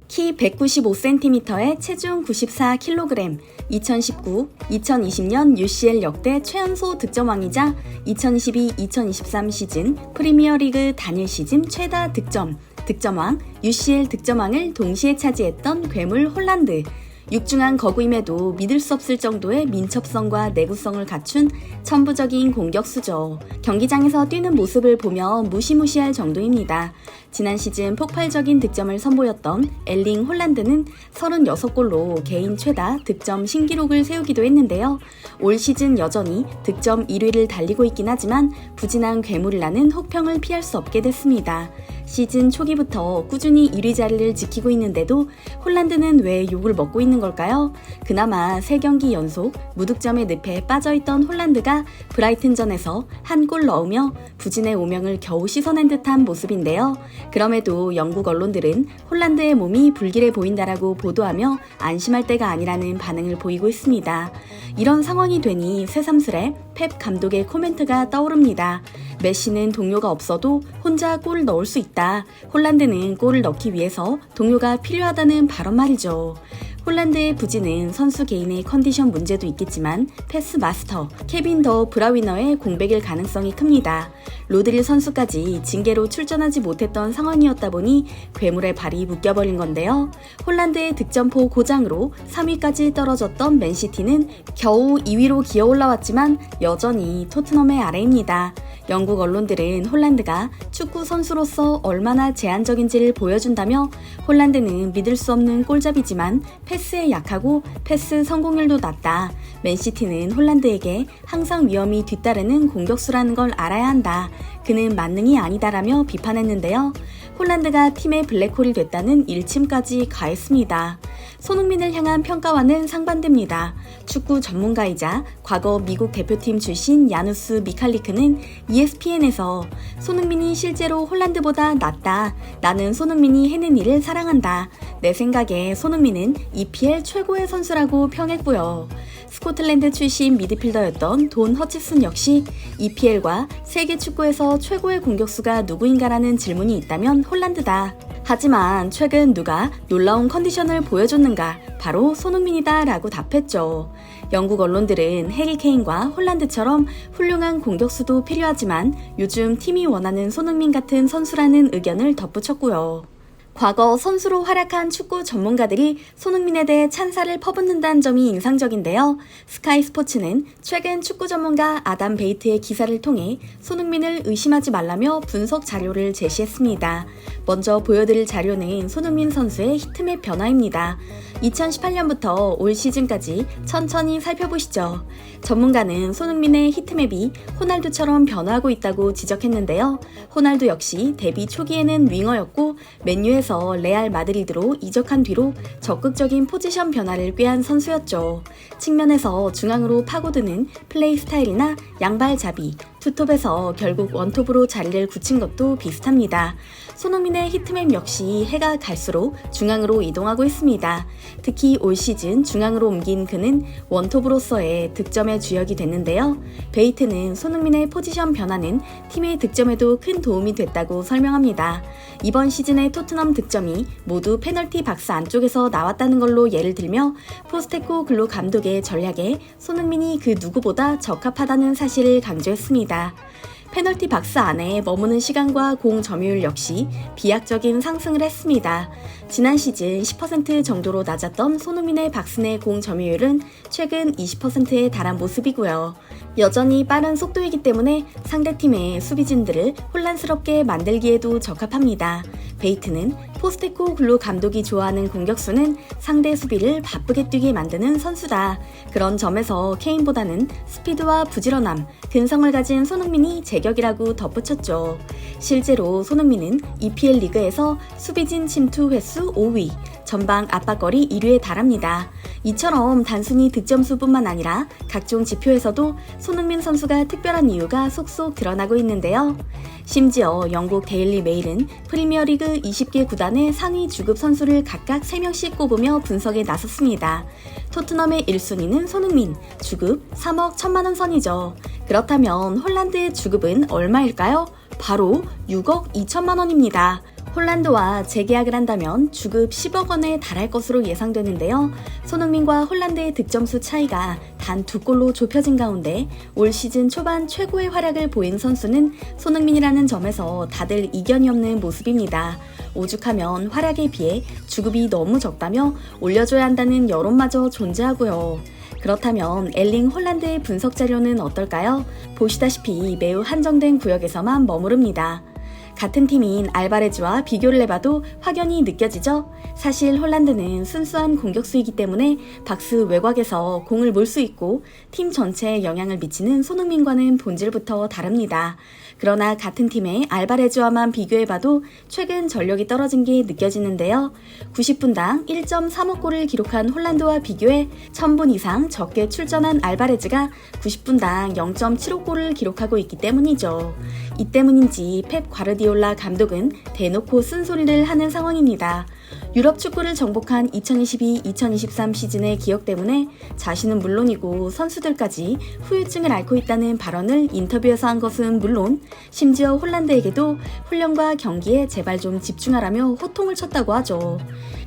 키 195cm에 체중 94kg, 2019-2020년 UCL 역대 최연소 득점왕이자 2022-2023 시즌 프리미어리그 단일 시즌 최다 득점왕, UCL 득점왕을 동시에 차지했던 괴물 홀란드. 육중한 거구임에도 믿을 수 없을 정도의 민첩성과 내구성을 갖춘 천부적인 공격수죠. 경기장에서 뛰는 모습을 보며 무시무시할 정도입니다. 지난 시즌 폭발적인 득점을 선보였던 엘링 홀란드는 36골로 개인 최다 득점 신기록을 세우기도 했는데요. 올 시즌 여전히 득점 1위를 달리고 있긴 하지만 부진한 괴물이라는 혹평을 피할 수 없게 됐습니다. 시즌 초기부터 꾸준히 1위 자리를 지키고 있는데도 홀란드는 왜 욕을 먹고 있는 걸까요? 그나마 3경기 연속 무득점의 늪에 빠져있던 홀란드가 브라이튼전에서 한 골 넣으며 부진의 오명을 겨우 씻어낸 듯한 모습인데요. 그럼에도 영국 언론들은 홀란드의 몸이 불길해 보인다라고 보도하며 안심할 때가 아니라는 반응을 보이고 있습니다. 이런 상황이 되니 새삼스레 펩 감독의 코멘트가 떠오릅니다. 메시는 동료가 없어도 혼자 골을 넣을 수 있다. 홀란드는 골을 넣기 위해서 동료가 필요하다는 발언 말이죠. 홀란드의 부진은 선수 개인의 컨디션 문제도 있겠지만 패스 마스터 케빈 더 브라위너의 공백일 가능성이 큽니다. 로드릴 선수까지 징계로 출전하지 못했던 상황이었다 보니 괴물의 발이 묶여버린 건데요. 홀란드의 득점포 고장으로 3위까지 떨어졌던 맨시티는 겨우 2위로 기어 올라왔지만 여전히 토트넘의 아래입니다. 영국 언론들은 홀란드가 축구 선수로서 얼마나 제한적인지를 보여준다며 홀란드는 믿을 수 없는 골잡이지만 패스에 약하고 패스 성공률도 낮다. 맨시티는 홀란드에게 항상 위험이 뒤따르는 공격수라는 걸 알아야 한다. 그는 만능이 아니다라며 비판했는데요. 홀란드가 팀의 블랙홀이 됐다는 일침까지 가했습니다. 손흥민을 향한 평가와는 상반됩니다. 축구 전문가이자 과거 미국 대표팀 출신 야누스 미칼리크는 ESPN에서 손흥민이 실제로 홀란드보다 낫다. 나는 손흥민이 해낸 일을 사랑한다. 내 생각에 손흥민은 EPL 최고의 선수라고 평했고요. 스코틀랜드 출신 미드필더였던 돈 허치슨 역시 EPL과 세계 축구에서 최고의 공격수가 누구인가라는 질문이 있다면 홀란드다. 하지만 최근 누가 놀라운 컨디션을 보여줬는가? 바로 손흥민이다 라고 답했죠. 영국 언론들은 해리 케인과 홀란드처럼 훌륭한 공격수도 필요하지만 요즘 팀이 원하는 손흥민 같은 선수라는 의견을 덧붙였고요. 과거 선수로 활약한 축구 전문가들이 손흥민에 대해 찬사를 퍼붓는다는 점이 인상적인데요. 스카이 스포츠는 최근 축구 전문가 아담 베이트의 기사를 통해 손흥민을 의심하지 말라며 분석 자료를 제시했습니다. 먼저 보여드릴 자료는 손흥민 선수의 히트맵 변화입니다. 2018년부터 올 시즌까지 천천히 살펴보시죠. 전문가는 손흥민의 히트맵이 호날두처럼 변화하고 있다고 지적했는데요. 호날두 역시 데뷔 초기에는 윙어였고 맨유에서 레알 마드리드로 이적한 뒤로 적극적인 포지션 변화를 꾀한 선수였죠. 측면에서 중앙으로 파고드는 플레이 스타일이나 양발잡이, 투톱에서 결국 원톱으로 자리를 굳힌 것도 비슷합니다. 손흥민의 히트맵 역시 해가 갈수록 중앙으로 이동하고 있습니다. 특히 올 시즌 중앙으로 옮긴 그는 원톱으로서의 득점의 주역이 됐는데요. 베이트는 손흥민의 포지션 변화는 팀의 득점에도 큰 도움이 됐다고 설명합니다. 이번 시즌의 토트넘 득점이 모두 페널티 박스 안쪽에서 나왔다는 걸로 예를 들며 포스테코글루 감독의 전략에 손흥민이 그 누구보다 적합하다는 사실을 강조했습니다. 페널티 박스 안에 머무는 시간과 공 점유율 역시 비약적인 상승을 했습니다. 지난 시즌 10% 정도로 낮았던 손흥민의 박스 내 공 점유율은 최근 20%에 달한 모습이고요. 여전히 빠른 속도이기 때문에 상대팀의 수비진들을 혼란스럽게 만들기에도 적합합니다. 베이트는 포스테코글루 감독이 좋아하는 공격수는 상대 수비를 바쁘게 뛰게 만드는 선수다. 그런 점에서 케인보다는 스피드와 부지런함, 근성을 가진 손흥민이 제격이라고 덧붙였죠. 실제로 손흥민은 EPL 리그에서 수비진 침투 횟수 5위, 전방 압박거리 1위에 달합니다. 이처럼 단순히 득점수뿐만 아니라 각종 지표에서도 손흥민 선수가 특별한 이유가 속속 드러나고 있는데요. 심지어 영국 데일리 메일은 프리미어리그 20개 구단의 상위 주급 선수를 각각 3명씩 꼽으며 분석에 나섰습니다. 토트넘의 1순위는 손흥민, 주급 3억 1천만원 선이죠. 그렇다면 홀란드의 주급은 얼마일까요? 바로 6억 2천만원입니다. 홀란드와 재계약을 한다면 주급 10억 원에 달할 것으로 예상되는데요. 손흥민과 홀란드의 득점수 차이가 단 2골로 좁혀진 가운데 올 시즌 초반 최고의 활약을 보인 선수는 손흥민이라는 점에서 다들 이견이 없는 모습입니다. 오죽하면 활약에 비해 주급이 너무 적다며 올려줘야 한다는 여론마저 존재하고요. 그렇다면 엘링 홀란드의 분석 자료는 어떨까요? 보시다시피 매우 한정된 구역에서만 머무릅니다. 같은 팀인 알바레즈와 비교를 해봐도 확연히 느껴지죠? 사실 홀란드는 순수한 공격수이기 때문에 박스 외곽에서 공을 몰 수 있고 팀 전체에 영향을 미치는 손흥민과는 본질부터 다릅니다. 그러나 같은 팀의 알바레즈와만 비교해봐도 최근 전력이 떨어진 게 느껴지는데요. 90분당 1.35 골을 기록한 홀란드와 비교해 1000분 이상 적게 출전한 알바레즈가 90분당 0.75 골을 기록하고 있기 때문이죠. 이 때문인지 펩 과르디올라 감독은 대놓고 쓴소리를 하는 상황입니다. 유럽 축구를 정복한 2022-2023 시즌의 기억 때문에 자신은 물론이고 선수들까지 후유증을 앓고 있다는 발언을 인터뷰에서 한 것은 물론 심지어 홀란드에게도 훈련과 경기에 제발 좀 집중하라며 호통을 쳤다고 하죠.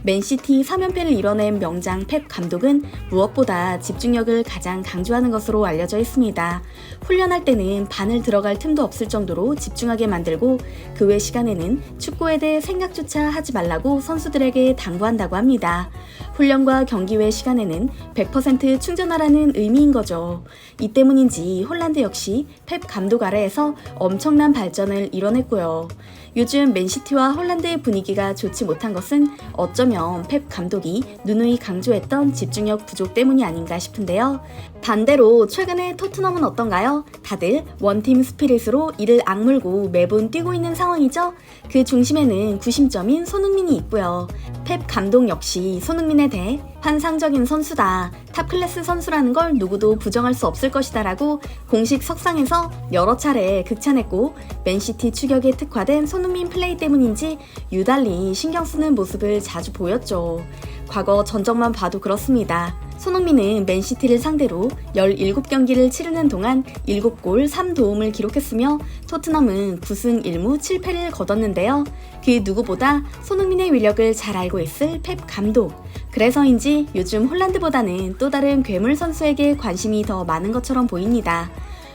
맨시티 3연패를 이뤄낸 명장 펩 감독은 무엇보다 집중력을 가장 강조하는 것으로 알려져 있습니다. 훈련할 때는 반을 들어갈 틈도 없을 정도로 집중하게 만들고 그 외 시간에는 축구에 대해 생각조차 하지 말라고 선수들에게 당부한다고 합니다. 훈련과 경기 외 시간에는 100% 충전하라는 의미인 거죠. 이 때문인지 홀란드 역시 펩 감독 아래에서 엄청난 발전을 이뤄냈고요. 요즘 맨시티와 홀란드의 분위기가 좋지 못한 것은 어쩌면 펩 감독이 누누이 강조했던 집중력 부족 때문이 아닌가 싶은데요. 반대로 최근에 토트넘은 어떤가요? 다들 원팀 스피릿으로 이를 악물고 매분 뛰고 있는 상황이죠? 그 중심에는 구심점인 손흥민이 있고요. 펩 감독 역시 손흥민에 대해 환상적인 선수다, 탑클래스 선수라는 걸 누구도 부정할 수 없을 것이다 라고 공식 석상에서 여러 차례 극찬했고 맨시티 추격에 특화된 손흥민 플레이 때문인지 유달리 신경 쓰는 모습을 자주 보였죠. 과거 전적만 봐도 그렇습니다. 손흥민은 맨시티를 상대로 17경기를 치르는 동안 7골 3도움을 기록했으며 토트넘은 9승 1무 7패를 거뒀는데요. 그 누구보다 손흥민의 위력을 잘 알고 있을 펩 감독. 그래서인지 요즘 홀란드보다는 또 다른 괴물 선수에게 관심이 더 많은 것처럼 보입니다.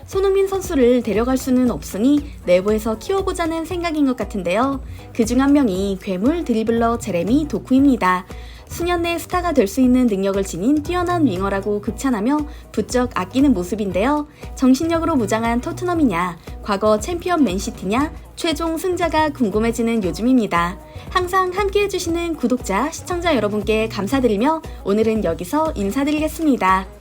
손흥민 선수를 데려갈 수는 없으니 내부에서 키워보자는 생각인 것 같은데요. 그중 한 명이 괴물 드리블러 제레미 도쿠입니다. 수년 내 스타가 될 수 있는 능력을 지닌 뛰어난 윙어라고 극찬하며 부쩍 아끼는 모습인데요. 정신력으로 무장한 토트넘이냐, 과거 챔피언 맨시티냐, 최종 승자가 궁금해지는 요즘입니다. 항상 함께해주시는 구독자, 시청자 여러분께 감사드리며 오늘은 여기서 인사드리겠습니다.